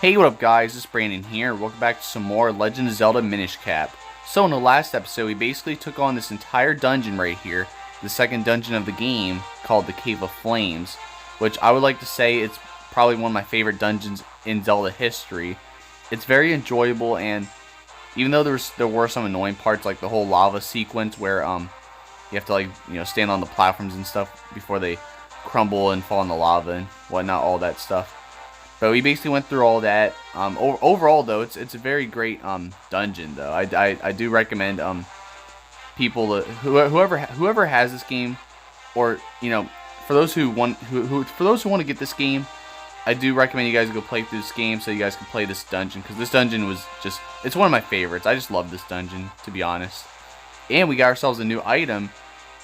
Hey, what up guys, it's Brandon here. Welcome back to some more Legend of Zelda Minish Cap. So in the last episode, we basically took on this entire dungeon right here, the second dungeon of the game, called the Cave of Flames, which I would like to say it's probably one of my favorite dungeons in Zelda history. It's very enjoyable, and even though there were some annoying parts, like the whole lava sequence where you have to stand on the platforms and stuff before they crumble and fall in the lava and whatnot, all that stuff. But we basically went through all that. Overall, though, it's a very great dungeon. Though I do recommend people whoever has this game, or for those who want to get this game, I do recommend you guys go play through this game so you guys can play this dungeon, because this dungeon was it's one of my favorites. I just love this dungeon, to be honest. And we got ourselves a new item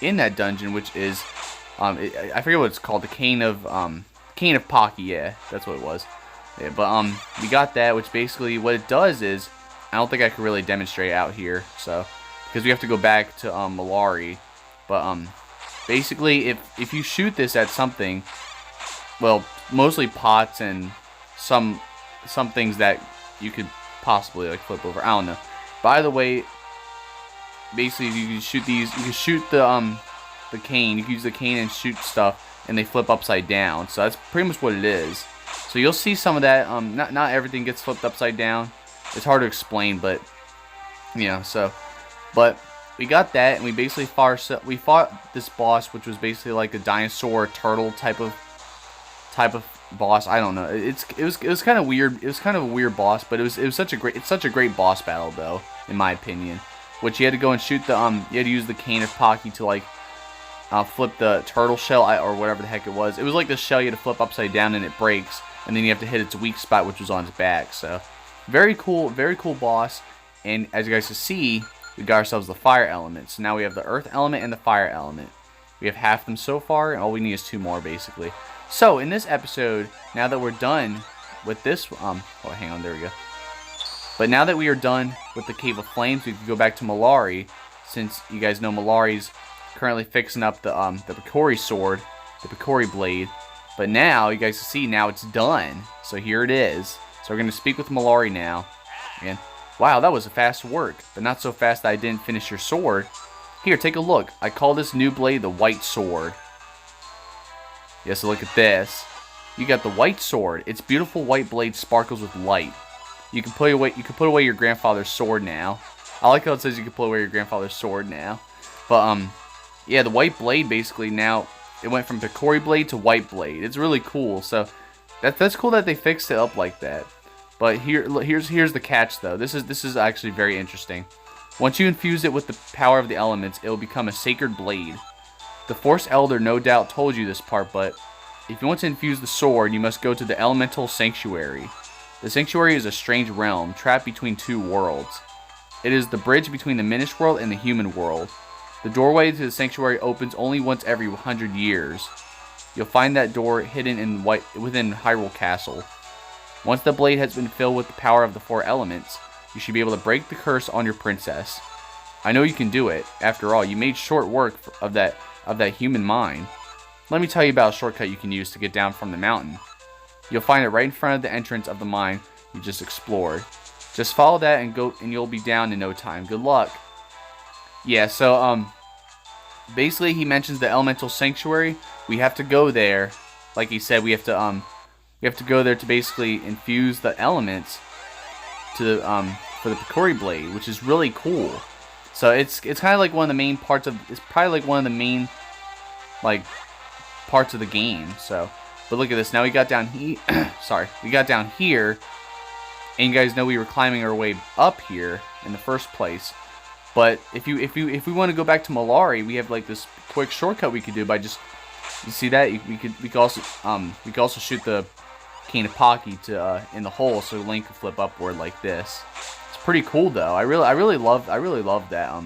in that dungeon, which is I forget what it's called, the Cane of Pocky, yeah, that's what it was. Yeah, but we got that, which basically what it does is, I don't think I could really demonstrate out here, so because we have to go back to Melari. But basically, if you shoot this at something, well, mostly pots and some things that you could possibly like flip over. I don't know. By the way, basically you can shoot these. You can shoot the cane. You can use the cane and shoot stuff, and they flip upside down. So that's pretty much what it is. So you'll see some of that. Not everything gets flipped upside down. It's hard to explain, but but we got that, and we basically fought this boss, which was basically like a dinosaur turtle type of boss. I don't know. It was kind of weird. It was kind of a weird boss, but it's such a great boss battle though, in my opinion. Which you had to go and shoot the you had to use the Cane of Pocky to like flip the turtle shell or whatever the heck it was. It was like the shell you had to flip upside down and it breaks, and then you have to hit its weak spot, which was on its back. So very cool boss. And as you guys can see, we got ourselves the fire element. So now we have the earth element and the fire element. We have half them so far, and all we need is 2 more basically. So in this episode, now that we're done with this, oh hang on, there we go. But now that we are done with the Cave of Flames, we can go back to Melari, since you guys know Melari's currently fixing up the Picori sword, the Picori blade. But now you guys can see, now it's done. So here it is. So we're gonna speak with Melari now. And wow, that was a fast work, but not so fast that I didn't finish your sword. Here, take a look. I call this new blade the White Sword. Yes, so look at this. You got the white sword. Its beautiful white blade sparkles with light. You can put away your grandfather's sword now. I like how it says you can put away your grandfather's sword now. But yeah, the white blade basically now, it went from Picori blade to white blade. It's really cool. So that's cool that they fixed it up like that. But here's the catch though. This is actually very interesting. Once you infuse it with the power of the elements, it will become a sacred blade. The Force Elder no doubt told you this part, but if you want to infuse the sword, you must go to the Elemental Sanctuary. The Sanctuary is a strange realm, trapped between 2 worlds. It is the bridge between the Minish world and the human world. The doorway to the Sanctuary opens only once every 100 years. You'll find that door hidden within Hyrule Castle. Once the blade has been filled with the power of the 4 elements, you should be able to break the curse on your princess. I know you can do it. After all, you made short work of that human mine. Let me tell you about a shortcut you can use to get down from the mountain. You'll find it right in front of the entrance of the mine you just explored. Just follow that and you'll be down in no time. Good luck. Yeah, so basically he mentions the Elemental Sanctuary. We have to go there. Like he said, we have to go there to basically infuse the elements to for the Picori blade, which is really cool. So it's kind of like one of the main parts of, it's probably like one of the main like parts of the game. So, but look at this. Now we got down here. Sorry, we got down here, and you guys know we were climbing our way up here in the first place. But if we want to go back to Melari, we have like this quick shortcut we could do by just, you see that we could also shoot the Cane of Pocky to in the hole, so Link can flip upward like this. It's pretty cool though. I really love that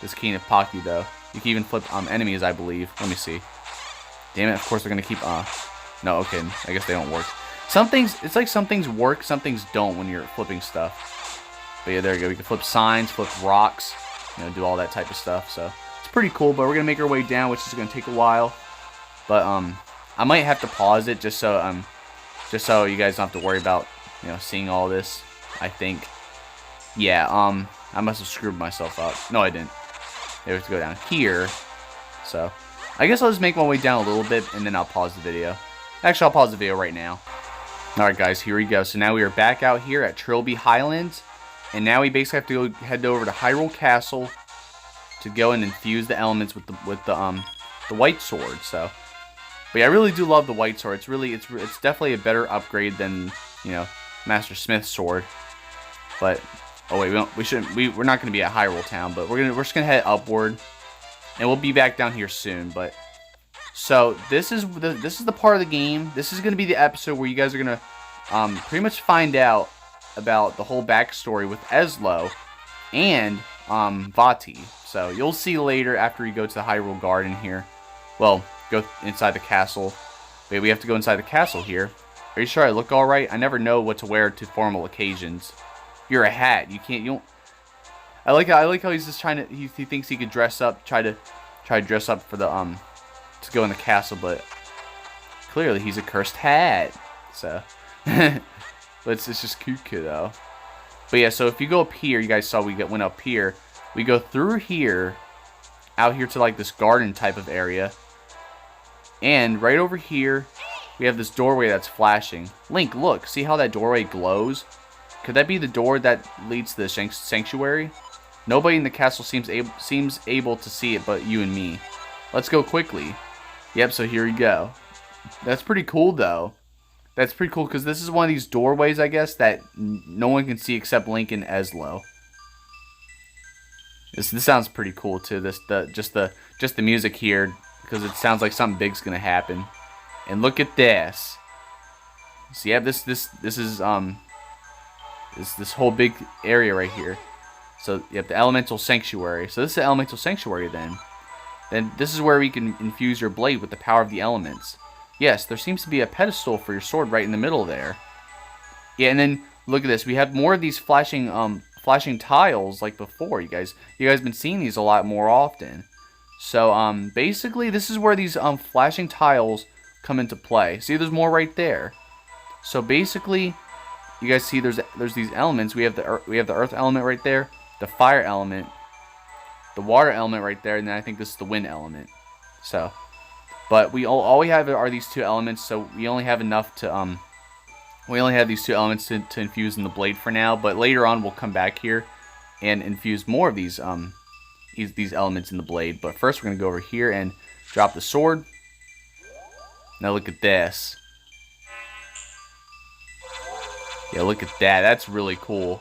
this Cane of Pocky though. You can even flip enemies, I believe. Let me see. Damn it! Of course they're gonna keep. No, okay. I guess they don't work. Some things, it's like some things work, some things don't when you're flipping stuff. But yeah, there you go. We can flip signs, flip rocks, do all that type of stuff. So it's pretty cool. But we're gonna make our way down, which is gonna take a while. But I might have to pause it just so you guys don't have to worry about you know, seeing all this, I think. Yeah, I must have screwed myself up. No, I didn't. They have to go down here. So, I guess I'll just make my way down a little bit, and then I'll pause the video. Actually, I'll pause the video right now. Alright guys, here we go. So now we are back out here at Trilby Highlands. And now we basically have to go head over to Hyrule Castle to go and infuse the elements with the white sword. So, but yeah, I really do love the white sword. It's definitely a better upgrade than, you know, Master Smith's sword. But oh wait, we're not gonna be at Hyrule Town, but we're just gonna head upward, and we'll be back down here soon. But so this is the part of the game. This is gonna be the episode where you guys are gonna pretty much find out about the whole backstory with Ezlo and Vaati. So you'll see later after you go to the Hyrule Garden here. Well, go inside the castle. Wait, we have to go inside the castle here. Are you sure I look all right? I never know what to wear to formal occasions. You're a hat. You don't. I like how he's just trying to. He thinks he could dress up. Try to dress up for the to go in the castle, but clearly he's a cursed hat. So, but it's just cute though. But yeah, so if you go up here, you guys saw we went up here. We go through here, out here to like this garden type of area, and right over here we have this doorway that's flashing. Link, look, see how that doorway glows? Could that be the door that leads to the sanctuary? Nobody in the castle seems able to see it but you and me. Let's go quickly. Yep, so here we go. That's pretty cool, though. That's pretty cool, because this is one of these doorways, I guess, that no one can see except Link and Ezlo. This sounds pretty cool, too. Just the music here, because it sounds like something big's gonna happen. And look at this. So, yeah, this is, this whole big area right here. So you have the elemental sanctuary. So this is the elemental sanctuary then. Then this is where we can infuse your blade with the power of the elements. Yes, there seems to be a pedestal for your sword right in the middle there. Yeah, and then look at this. We have more of these flashing tiles like before. You guys been seeing these a lot more often. So basically this is where these flashing tiles come into play. See, there's more right there. So basically, you guys see there's these elements. We have the earth element right there, the fire element, the water element right there, and then I think this is the wind element. So, but all we have are these two elements. So we only have enough to we only have these two elements to infuse in the blade for now. But later on we'll come back here and infuse more of these elements in the blade. But first we're gonna go over here and drop the sword. Now look at this. Yeah, look at that. That's really cool.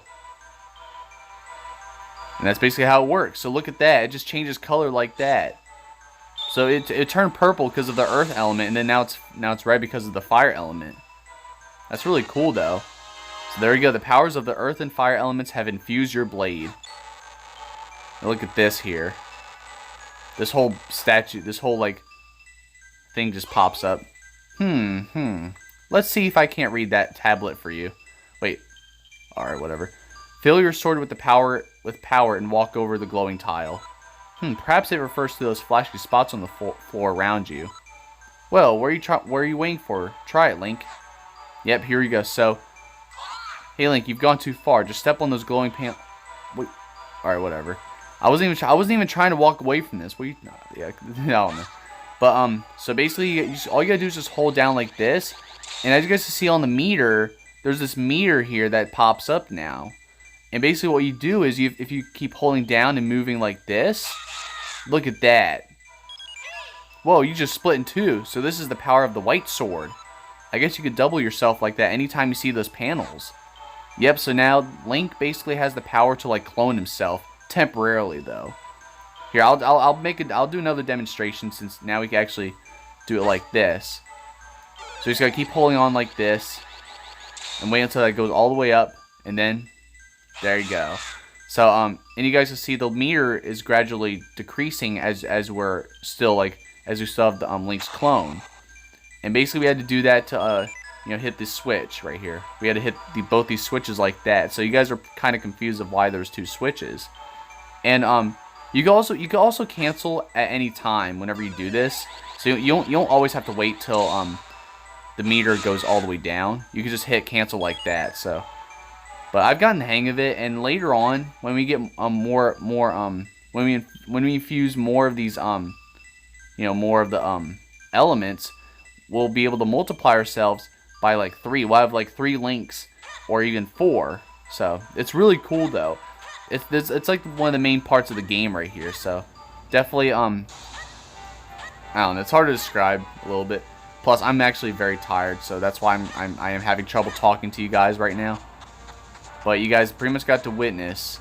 And that's basically how it works. So look at that. It just changes color like that. So it turned purple because of the earth element, and then now it's red because of the fire element. That's really cool though. So there you go. The powers of the earth and fire elements have infused your blade. Now look at this here. This whole statue, this whole like thing just pops up. Let's see if I can't read that tablet for you. Wait. Alright, whatever. Fill your sword with power and walk over the glowing tile. Perhaps it refers to those flashy spots on the floor around you. Well, what are you waiting for? Try it, Link. Yep, here we go. So, hey Link, you've gone too far. Just step on those glowing pan. Wait. Alright, whatever. I wasn't even trying to walk away from this. I don't know. But so basically, all you gotta do is just hold down like this, and as you guys can see on the meter, there's this meter here that pops up now. And basically what you do is, if you keep holding down and moving like this, look at that. Whoa, you just split in two. So this is the power of the white sword. I guess you could double yourself like that anytime you see those panels. Yep, so now Link basically has the power to like clone himself, temporarily though. Here, I'll do another demonstration, since now we can actually do it like this. So you just gotta keep holding on like this and wait until that goes all the way up, and then there you go. So and you guys can see the meter is gradually decreasing as we still have the Link's clone. And basically we had to do that to hit this switch right here. We had to hit both these switches like that. So you guys are kind of confused of why there's two switches. And you can also cancel at any time whenever you do this. So you don't always have to wait till the meter goes all the way down. You can just hit cancel like that. So, but I've gotten the hang of it, and later on, when we get when we infuse more of these more of the elements, we'll be able to multiply ourselves by like 3. We'll have like 3 links or even 4. So it's really cool though. It's like one of the main parts of the game right here. So definitely I don't know. It's hard to describe a little bit. Plus I'm actually very tired, so that's why I am having trouble talking to you guys right now. But you guys pretty much got to witness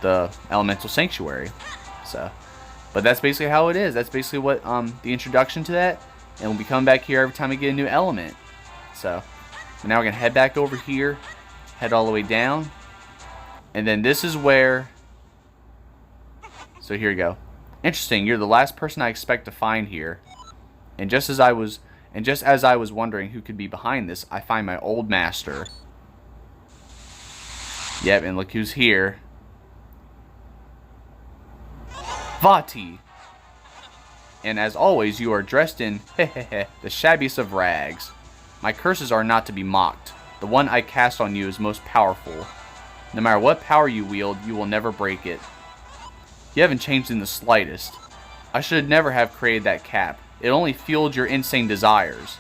the elemental sanctuary. So, but that's basically how it is. That's basically what the introduction to that. And we'll be coming back here every time we get a new element. So now we're gonna head back over here, head all the way down, and then this is where. So here you go. Interesting. You're the last person I expect to find here. And just as I was wondering who could be behind this, I find my old master. Yep, and look who's here. Vaati. And as always, you are dressed in the shabbiest of rags. My curses are not to be mocked. The one I cast on you is most powerful. No matter what power you wield, you will never break it. You haven't changed in the slightest. I should never have created that cap. It only fueled your insane desires.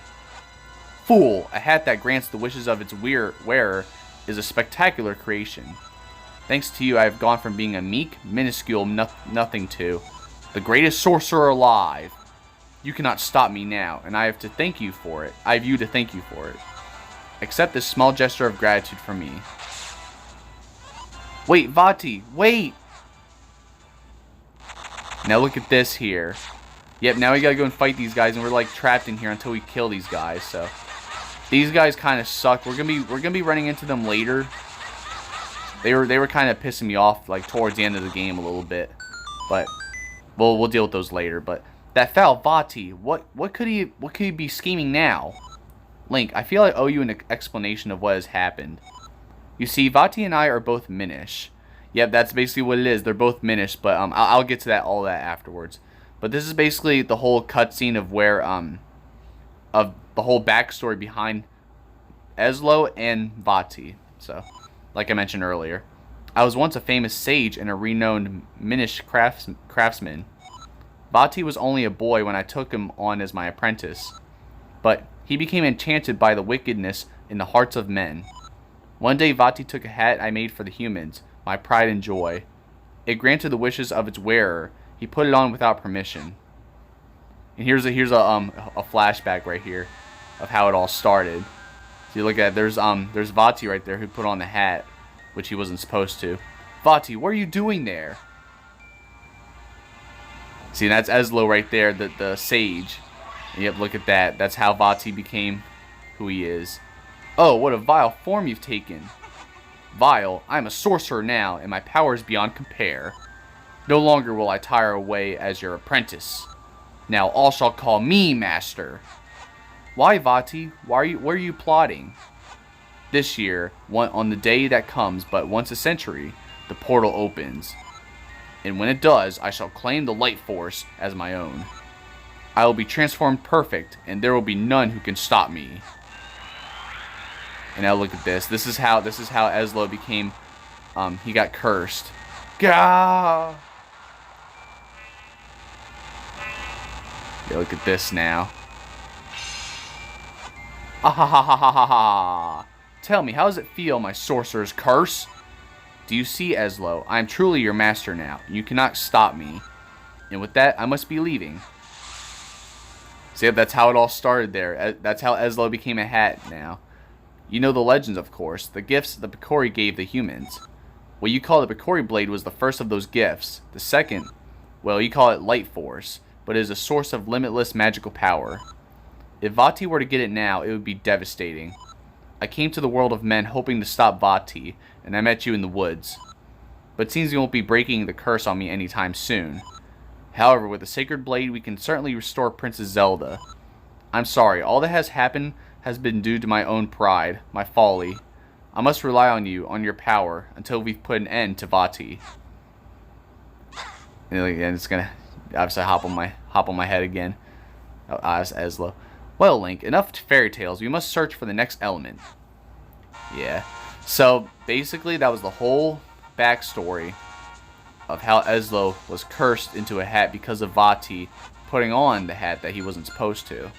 Fool! A hat that grants the wishes of its wearer is a spectacular creation. Thanks to you, I have gone from being a meek, minuscule nothing to the greatest sorcerer alive. You cannot stop me now, and I have to thank you for it. I have you to thank you for it. Accept this small gesture of gratitude from me. Wait, Vaati, wait! Now look at this here. Yep, now we gotta go and fight these guys, and we're like trapped in here until we kill these guys. So these guys kind of suck. We're gonna be running into them later. They were kind of pissing me off like towards the end of the game a little bit, but we'll deal with those later. But that foul Vaati, what could he be scheming now? Link, I feel I owe you an explanation of what has happened. You see, Vaati and I are both Minish. Yep, that's basically what it is. They're both Minish, but I'll get to all that afterwards. But this is basically the whole cutscene of where of the whole backstory behind Ezlo and Vaati. So, like I mentioned earlier, I was once a famous sage and a renowned Minish craftsman. Vaati was only a boy when I took him on as my apprentice, but he became enchanted by the wickedness in the hearts of men. One day Vaati took a hat I made for the humans, my pride and joy. It granted the wishes of its wearer. He put it on without permission. And here's a flashback right here of how it all started. So you look at it, there's Vaati right there who put on the hat, which he wasn't supposed to. Vaati, what are you doing there? See, that's Ezlo right there, the sage. And yep, look at that. That's how Vaati became who he is. Oh, what a vile form you've taken. Vile, I am a sorcerer now, and my power is beyond compare. No longer will I tire away as your apprentice. Now all shall call me master. Why, Vaati? Where are you plotting? This year, on the day that comes but once a century, the portal opens. And when it does, I shall claim the light force as my own. I will be transformed perfect, and there will be none who can stop me. And now look at this. This is how Ezlo became. He got cursed. Gah! Yeah, look at this now. Ah ha ha ha ha ha ha! Tell me, how does it feel, my sorcerer's curse? Do you see, Ezlo? I am truly your master now. You cannot stop me. And with that, I must be leaving. See, that's how it all started there. That's how Ezlo became a hat now. You know the legends, of course. The gifts the Picori gave the humans. What you call the Picori blade was the first of those gifts. The second, well, you call it light force, but it is a source of limitless magical power. If Vaati were to get it now, it would be devastating. I came to the world of men hoping to stop Vaati, and I met you in the woods. But it seems you won't be breaking the curse on me anytime soon. However, with the sacred blade, we can certainly restore Princess Zelda. I'm sorry, all that has happened has been due to my own pride, my folly. I must rely on you, on your power, until we've put an end to Vaati. And again, it's gonna obviously hop on my head again. Oh, it's Ezlo. Well, Link, enough fairy tales. We must search for the next element. Yeah. So, basically, that was the whole backstory of how Ezlo was cursed into a hat because of Vaati putting on the hat that he wasn't supposed to.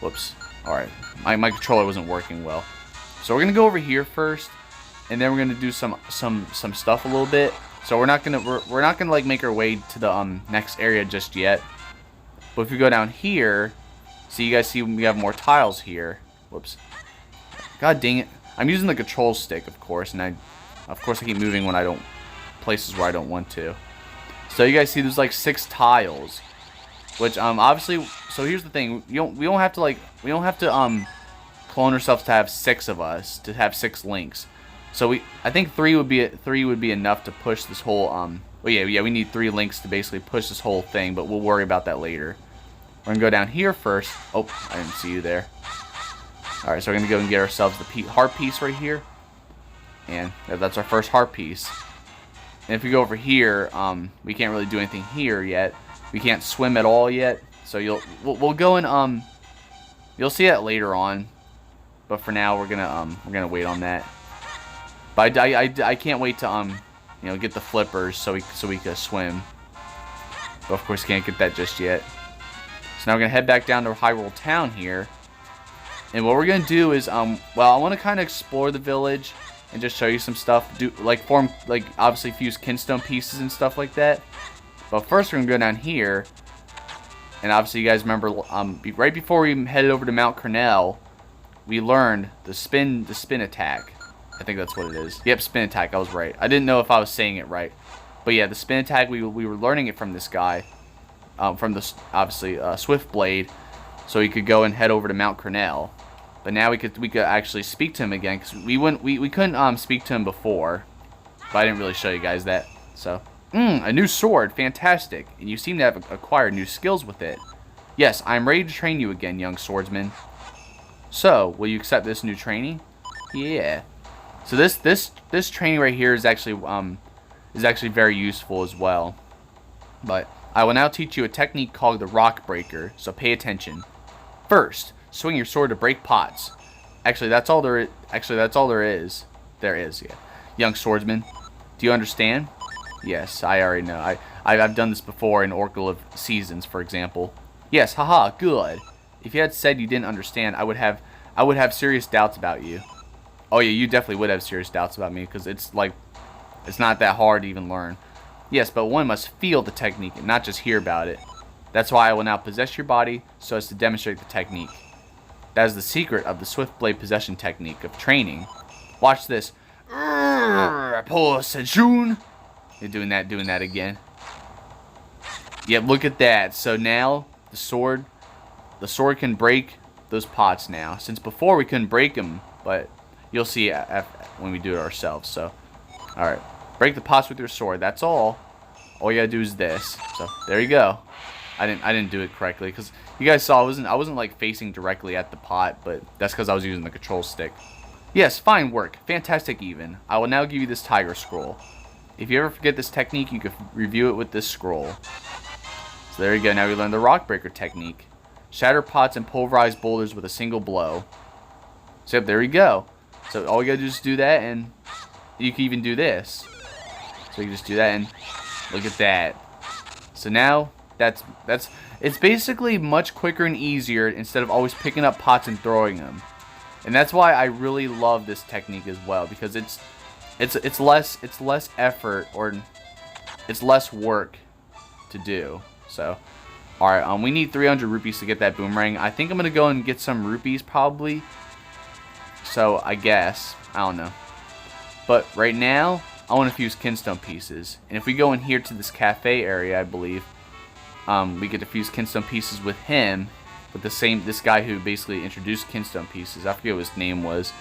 Whoops. Alright. My controller wasn't working well. So, we're going to go over here first, and then we're going to do some stuff a little bit. So, we're not going to like make our way to the next area just yet. But if we go down here, so you guys see we have more tiles here. Whoops. God dang it. I'm using the control stick, of course, and of course I keep moving when I don't, places where I don't want to. So you guys see there's like 6 tiles, which obviously, so here's the thing, we don't have to clone ourselves to have 6 of us, to have 6 links. So I think 3 would be enough to push this whole well yeah, we need 3 links to basically push this whole thing, but we'll worry about that later. We're gonna go down here first. Oh, I didn't see you there. Alright, so we're going to go and get ourselves the heart piece right here. And that's our first heart piece. And if we go over here, we can't really do anything here yet. We can't swim at all yet. So we'll go and you'll see that later on. But for now, we're gonna wait on that. But I can't wait to get the flippers so we can swim. But of course, can't get that just yet. So now we're gonna head back down to Hyrule Town here. And what we're going to do is, well, I want to kind of explore the village and just show you some stuff. Obviously fuse Kinston pieces and stuff like that. But first we're going to go down here. And obviously you guys remember, right before we headed over to Mount Cornell, we learned the spin attack. I think that's what it is. Yep, spin attack, I was right. I didn't know if I was saying it right. But yeah, the spin attack, we were learning it from this guy. From the, obviously, Swift Blade. So he could go and head over to Mount Cornell. But now we could actually speak to him again, because we couldn't speak to him before. But I didn't really show you guys that. So, a new sword, fantastic. And you seem to have acquired new skills with it. Yes, I am ready to train you again, young swordsman. So, will you accept this new training? Yeah. So this training right here is actually very useful as well. But I will now teach you a technique called the Rock Breaker. So pay attention. First, swing your sword to break pots. Actually, that's all there is. There is, yeah. Young swordsman, do you understand? Yes, I already know. I've done this before in Oracle of Seasons, for example. Yes, haha, good. If you had said you didn't understand, I would have serious doubts about you. Oh yeah, you definitely would have serious doubts about me, because it's not that hard to even learn. Yes, but one must feel the technique and not just hear about it. That's why I will now possess your body so as to demonstrate the technique. That is the secret of the Swift Blade possession technique of training. Watch this. Poor Sejun. You're doing that again. Yep, look at that. So now the sword can break those pots now. Since before we couldn't break them, but you'll see when we do it ourselves. So, all right, break the pots with your sword. That's all. All you gotta do is this. So there you go. I didn't do it correctly because you guys saw I wasn't like facing directly at the pot, but that's because I was using the control stick. Yes, fine work, fantastic even. I will now give you this tiger scroll. If you ever forget this technique, you can review it with this scroll. So there you go. Now we learned the rock breaker technique. Shatter pots and pulverize boulders with a single blow. So there you go. So all you gotta do is do that, and you can even do this. So you can just do that, and look at that. So now it's basically much quicker and easier instead of always picking up pots and throwing them. And that's why I really love this technique as well, because it's less effort, or it's less work to do. So, all right, we need 300 rupees to get that boomerang. I think I'm gonna go and get some rupees probably. So I guess I don't know, but right now I want to fuse Kinston pieces. And if we go in here to this cafe area, I believe we get to fuse Kinston pieces with him, with this guy who basically introduced Kinston pieces. I forget what his name was,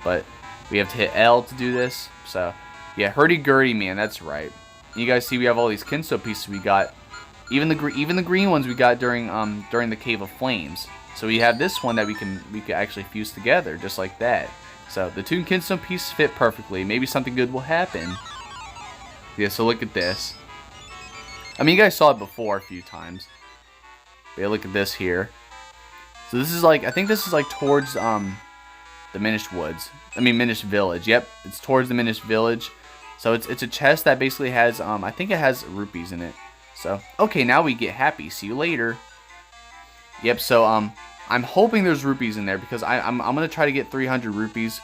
but we have to hit L to do this. So yeah, hurdy-gurdy, man, that's right. You guys see we have all these Kinston pieces we got. Even the green ones we got during the Cave of Flames. So we have this one that we can actually fuse together, just like that. So the two Kinston pieces fit perfectly. Maybe something good will happen. Yeah, so look at this. I mean, you guys saw it before a few times. But yeah, look at this here. So this is like, I think this is like towards the Minish Woods. I mean Minish Village. Yep, it's towards the Minish Village. So it's a chest that basically has I think it has rupees in it. So okay, now we get happy. See you later. Yep. So I'm hoping there's rupees in there because I'm gonna try to get 300 rupees.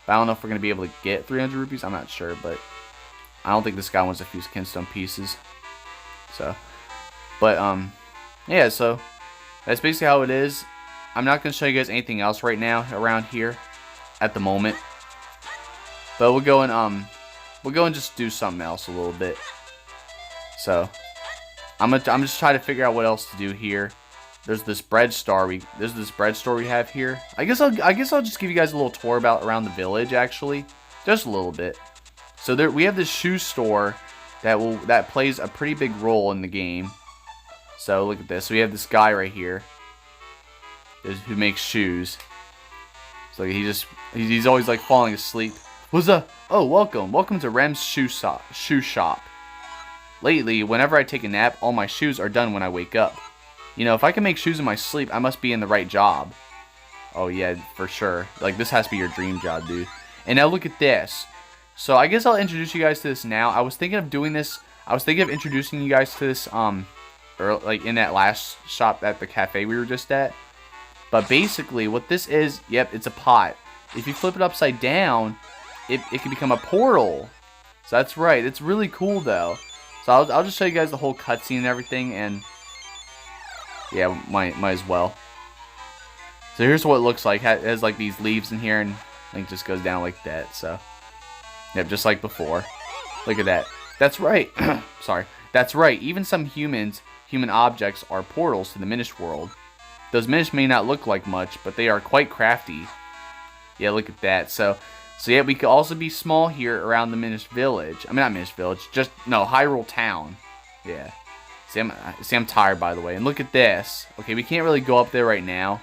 But I don't know if we're gonna be able to get 300 rupees. I'm not sure, but I don't think this guy wants to fuse Kinston pieces. So, but yeah. So that's basically how it is. I'm not going to show you guys anything else right now around here at the moment. But we'll go and just do something else a little bit. So I'm just trying to figure out what else to do here. There's this bread store we have here. I guess I'll just give you guys a little tour around the village actually, just a little bit. So there we have this shoe store that plays a pretty big role in the game. So look at this. So we have this guy right here who makes shoes. So he's always like falling asleep. What's up? Oh, welcome to Rem's shoe shop. Lately, whenever I take a nap, all my shoes are done when I wake up. You know, if I can make shoes in my sleep, I must be in the right job. Oh yeah, for sure. Like this has to be your dream job, dude. And now look at this. So I guess I'll introduce you guys to this now. I was thinking of doing this. I was thinking of introducing you guys to this or like in that last shop at the cafe we were just at. But basically, what this is, yep, it's a pot. If you flip it upside down, it can become a portal. So that's right. It's really cool, though. So I'll just show you guys the whole cutscene and everything, and yeah, might as well. So here's what it looks like. It has like these leaves in here, and I think it just goes down like that. So yep, just like before. Look at that. That's right. Sorry. That's right. Even some human objects are portals to the Minish world. Those Minish may not look like much, but they are quite crafty. Yeah, look at that. So yeah, we could also be small here around the Minish Village. I mean, not Minish Village, Hyrule Town. Yeah. See, I'm tired, by the way. And look at this. Okay, we can't really go up there right now.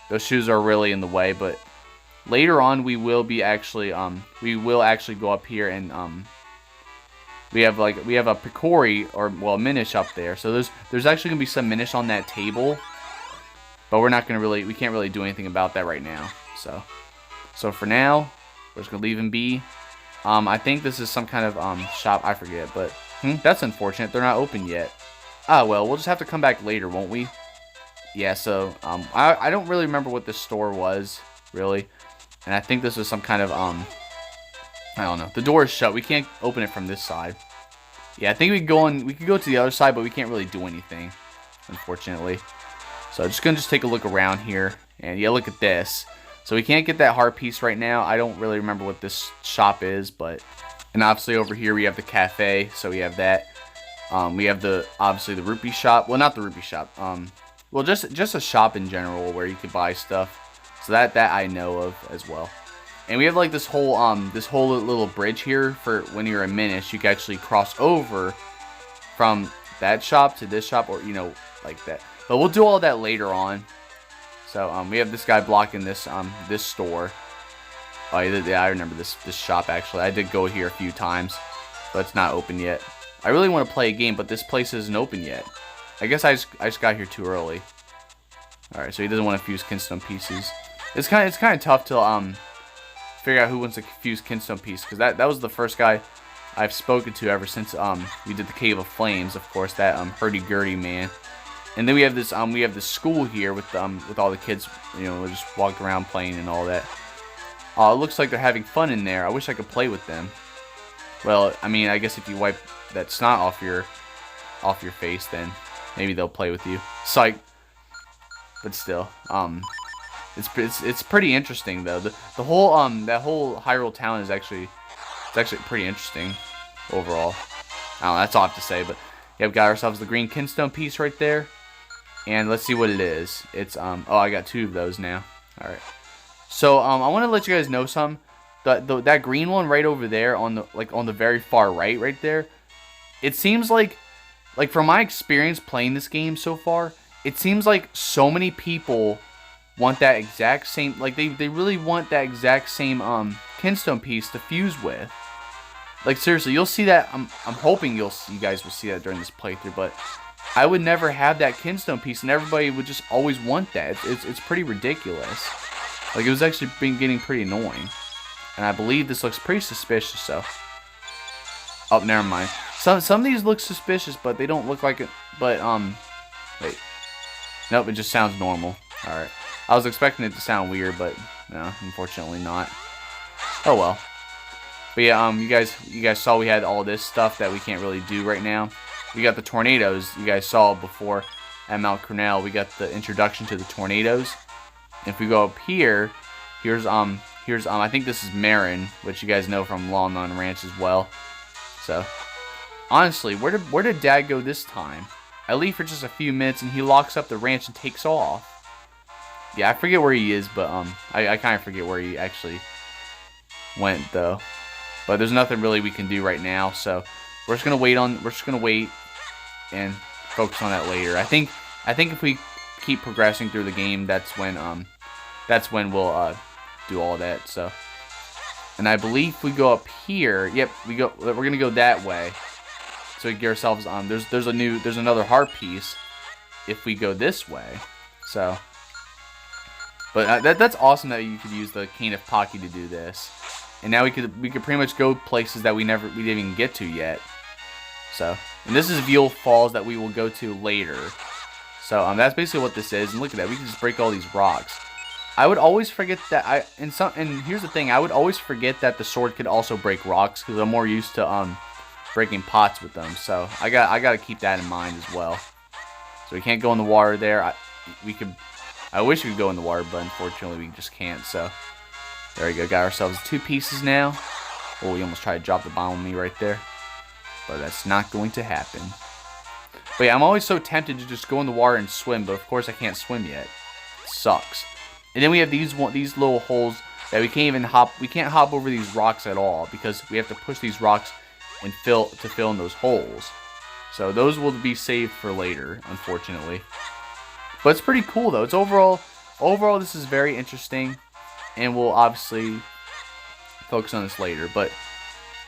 Those shoes are really in the way, but later on we will actually go up here and we have a Picori or a Minish up there. So there's actually gonna be some Minish on that table. But we can't really do anything about that right now. So for now, we're just gonna leave him be. I think this is some kind of shop, I forget, but that's unfortunate. They're not open yet. Ah well, we'll just have to come back later, won't we? Yeah, so I don't really remember what this store was, really. And I think this was some kind of I don't know. The door is shut. We can't open it from this side. Yeah, I think we could go to the other side, but we can't really do anything, unfortunately. So just gonna take a look around here, and yeah, look at this. So we can't get that heart piece right now. I don't really remember what this shop is, but and obviously over here we have the cafe, so we have that. We have obviously the rupee shop. Well, not the rupee shop. Well, just a shop in general where you could buy stuff. So that I know of as well. And we have like this whole little bridge here for when you're a Minish, you can actually cross over from that shop to this shop, or like that. But we'll do all that later on. So we have this guy blocking this store. Oh yeah, I remember this shop actually. I did go here a few times, but it's not open yet. I really want to play a game, but this place isn't open yet. I guess I just got here too early. All right, so he doesn't want to fuse Kinston pieces. It's kind of tough to figure out who wants to fuse Kinston piece, because that was the first guy I've spoken to ever since we did the Cave of Flames, of course, that hurdy-gurdy man. And then we have this school here with all the kids, just walking around playing and all that. It looks like they're having fun in there. I wish I could play with them. Well, I mean, I guess if you wipe that snot off your face, then maybe they'll play with you. Psych. But still, it's pretty interesting though. The whole that whole Hyrule Town is actually pretty interesting overall. I don't know, that's all I have to say. But yeah, we've got ourselves the green Kinston piece right there. And let's see what it is. It's oh, I got 2 of those now. All right. So I want to let you guys know some. That green one right over there on the very far right there. It seems like from my experience playing this game so far, it seems like so many people want that exact same, like they really want that exact same Kinston piece to fuse with. Like seriously, you'll see that. I'm hoping you guys will see that during this playthrough, but I would never have that Kinston piece, and everybody would just always want that. It's pretty ridiculous. Like, it was actually getting pretty annoying. And I believe this looks pretty suspicious, so. Oh, never mind. Some of these look suspicious, but they don't look like it. But, wait. Nope, it just sounds normal. Alright. I was expecting it to sound weird, but no, unfortunately not. Oh well. But yeah, you guys saw we had all this stuff that we can't really do right now. We got the tornadoes. You guys saw before at Mount Cornell. We got the introduction to the tornadoes. If we go up here, here's I think this is Marin, which you guys know from Long On Ranch as well. So, honestly, where did Dad go this time? I leave for just a few minutes and he locks up the ranch and takes off. Yeah, I forget where he is, but I kind of forget where he actually went though. But there's nothing really we can do right now, so we're just gonna wait and focus on that later. I think if we keep progressing through the game, that's when we'll do all that. So, and I believe if we go up here, yep, we're gonna go that way. So we get ourselves there's another heart piece if we go this way. So, but that's awesome that you could use the Cane of Pocky to do this. And now we could pretty much go places that we didn't even get to yet. So, and this is Veal Falls that we will go to later. So that's basically what this is. And look at that, we can just break all these rocks. I would always forget that and here's the thing, I would always forget that the sword could also break rocks because I'm more used to breaking pots with them. So I gotta keep that in mind as well. So we can't go in the water there. I wish we could go in the water, but unfortunately we just can't. So there we go. Got ourselves 2 pieces now. Oh, we almost tried to drop the bomb on me right there. But that's not going to happen. But yeah, I'm always so tempted to just go in the water and swim, but of course I can't swim yet. It sucks. And then we have these little holes that we can't even hop. We can't hop over these rocks at all because we have to push these rocks and fill in those holes. So those will be saved for later, unfortunately. But it's pretty cool though. It's overall this is very interesting. And we'll obviously focus on this later, but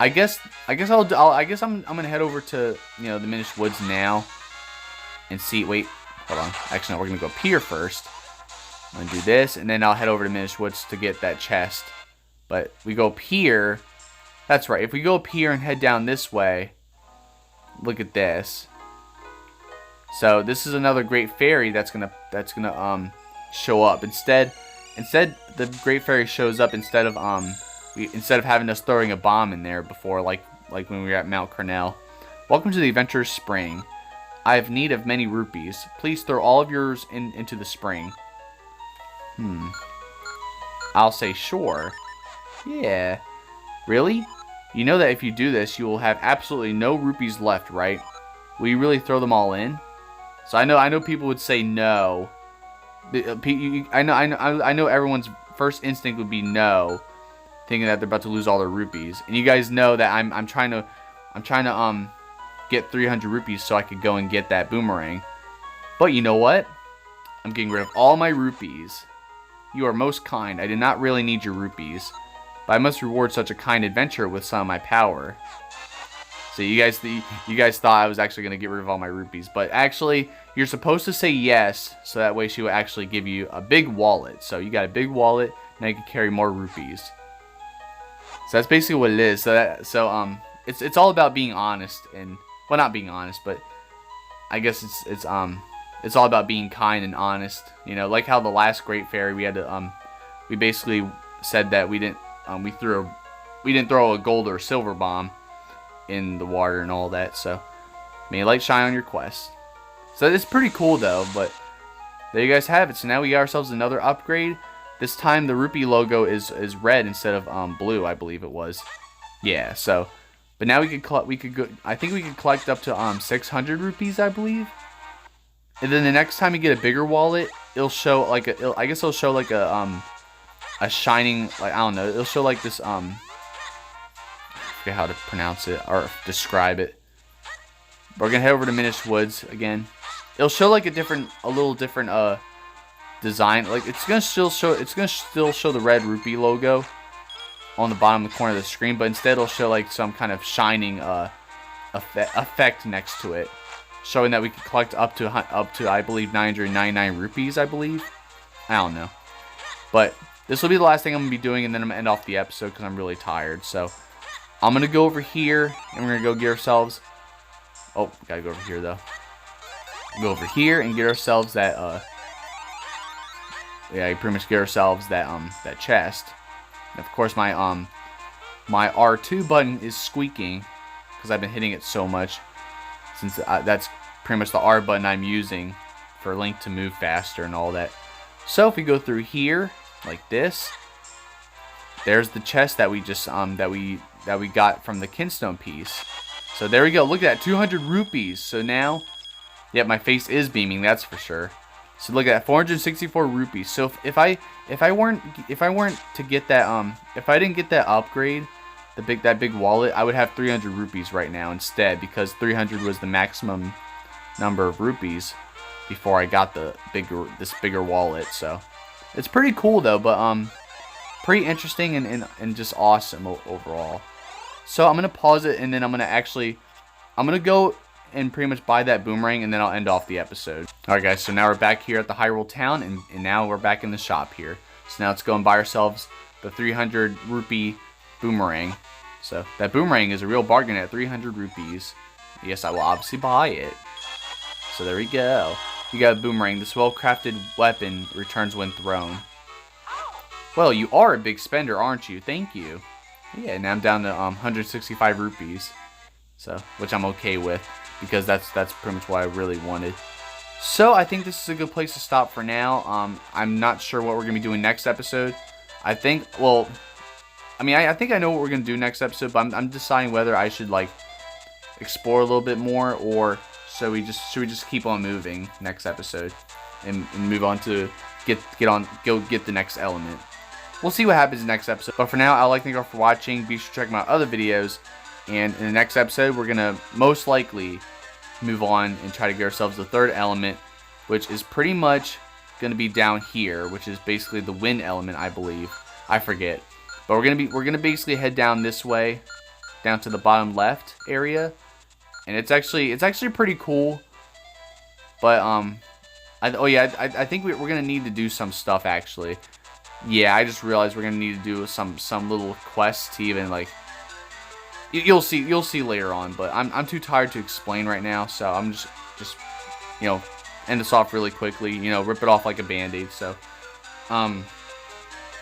I guess I'm gonna head over to the Minish Woods now and see. Wait, hold on. Actually, no, we're gonna go up here first. I'm gonna do this, and then I'll head over to Minish Woods to get that chest. But we go up here. That's right. If we go up here and head down this way, look at this. So this is another Great Fairy that's gonna show up instead. Instead, the Great Fairy shows up instead of having us throwing a bomb in there before, like when we were at Mount Cornell. Welcome to the Adventurer's Spring. I have need of many rupees. Please throw all of yours into the spring. I'll say sure. Yeah. Really? You know that if you do this, you will have absolutely no rupees left, right? Will you really throw them all in? So I know people would say no. I know everyone's first instinct would be no, thinking that they're about to lose all their rupees. And you guys know that I'm trying to get 300 rupees so I could go and get that boomerang. But you know what? I'm getting rid of all my rupees. You are most kind. I did not really need your rupees, but I must reward such a kind adventurer with some of my power. So you guys thought I was actually going to get rid of all my rupees, but actually you're supposed to say yes, so that way she will actually give you a big wallet. So you got a big wallet, now you can carry more rupees. So that's basically what it is. So it's all about being honest, and well, not being honest, but I guess it's all about being kind and honest. You know, like how the last Great Fairy we had to we basically said that we didn't throw a gold or silver bomb in the water and all that. So may light shine on your quest. So it's pretty cool though. But there you guys have it. So now we got ourselves another upgrade. This time the rupee logo is red instead of blue, I believe it was. Yeah. So, but now I think we could collect up to 600 rupees, I believe. And then the next time you get a bigger wallet, it'll show like I guess it'll show like a shining, like, I don't know, it'll show like this I forget how to pronounce it or describe it. We're gonna head over to Minish Woods again. It'll show like a little different design. Like it's gonna still show the red rupee logo on the bottom of the corner of the screen, but instead it'll show like some kind of shining effect next to it. showing that we could collect up to I believe 999 rupees. I believe. I don't know, but this will be the last thing I'm gonna be doing, and then I'm gonna end off the episode because I'm really tired. So I'm gonna go over here, and we're gonna go get ourselves. Oh, gotta go over here though. Go over here and get ourselves that yeah, pretty much get ourselves that that chest. And of course my my R2 button is squeaking because I've been hitting it so much, since that's pretty much the R button I'm using for Link to move faster and all that. So if we go through here like this, there's the chest that we just that we got from the Kinston piece. So there we go. Look at that, 200 rupees. So now, yep, my face is beaming, that's for sure. So look at that, 464 rupees. So if I weren't to get that if I didn't get that upgrade, that big wallet, I would have 300 rupees right now instead, because 300 was the maximum number of rupees before I got this bigger wallet. So it's pretty cool though, but pretty interesting and just awesome overall. So I'm gonna pause it, and then I'm gonna go and pretty much buy that boomerang, and then I'll end off the episode. Alright guys, so now we're back here at the Hyrule Town, and now we're back in the shop here. So now let's go and buy ourselves the 300 rupee boomerang. So that boomerang is a real bargain at 300 rupees. Yes, I will obviously buy it. So there we go. You got a boomerang. This well-crafted weapon returns when thrown. Well, you are a big spender, aren't you? Thank you. Yeah, now I'm down to 165 rupees. So, which I'm okay with, because that's pretty much what I really wanted. So I think this is a good place to stop for now. I'm not sure what we're gonna be doing next episode. I think, well, I mean, I think I know what we're gonna do next episode, but I'm deciding whether I should like explore a little bit more, or should we just keep on moving next episode and move on to go get the next element. We'll see what happens in the next episode. But for now, I'd like to thank you all for watching. Be sure to check my other videos. And in the next episode, we're going to most likely move on and try to get ourselves the third element, which is pretty much going to be down here, which is basically the wind element, I believe. I forget. But we're going to basically head down this way, down to the bottom left area. And it's actually pretty cool. But I think we're going to need to do some stuff actually. Yeah, I just realized we're going to need to do some little quests to even like. You'll see later on, but I'm too tired to explain right now, so I'm just you know, end this off really quickly, you know, rip it off like a band-aid. So yeah,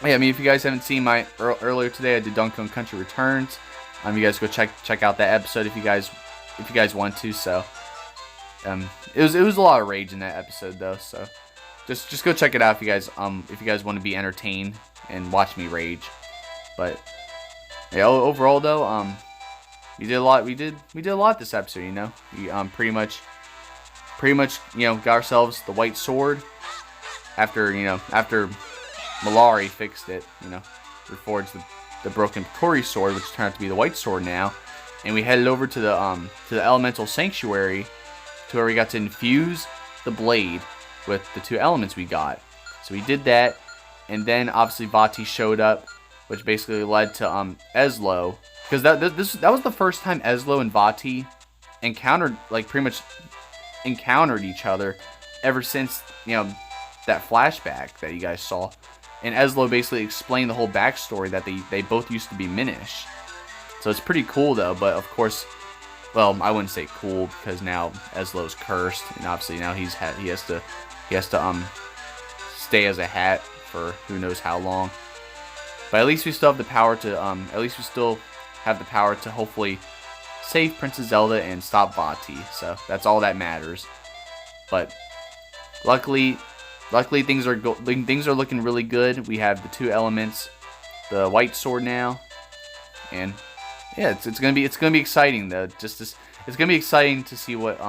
I mean, if you guys haven't seen my earlier today, I did Donkey Kong Country Returns. You guys go check out that episode if you guys want to. So it was a lot of rage in that episode though, so just go check it out if you guys want to be entertained and watch me rage. But yeah, overall though, we did a lot. We did a lot this episode. You know, we pretty much you know, got ourselves the white sword after Melari fixed it. You know, reforged the broken Picori sword, which turned out to be the white sword now, and we headed over to the elemental sanctuary, to where we got to infuse the blade with the two elements we got. So we did that, and then obviously Vaati showed up, which basically led to Ezlo, because that was the first time Ezlo and Vaati pretty much encountered each other ever since, you know, that flashback that you guys saw. And Ezlo basically explained the whole backstory that they both used to be Minish. So it's pretty cool though, but of course, well, I wouldn't say cool, because now Ezlo's cursed, and obviously now he has to stay as a hat for who knows how long. But at least we still have the power to hopefully save Princess Zelda and stop Vaati. So that's all that matters. But luckily things are looking really good. We have the two elements, the white sword now, and yeah, it's gonna be exciting though. It's gonna be exciting to see what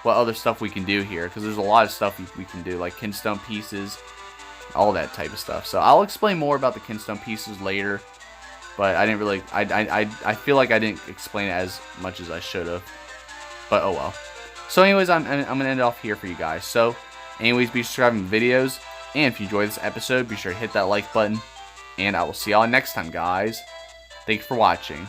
other stuff we can do here, because there's a lot of stuff we can do, like Kinston pieces, all that type of stuff. So I'll explain more about the Kinston pieces later, but I didn't really, I feel like I didn't explain it as much as I should have, but oh well. So anyways, I'm gonna end it off here for you guys. So anyways, be sure to subscribe to the videos, and if you enjoyed this episode, be sure to hit that like button, and I will see y'all next time, guys. Thanks for watching.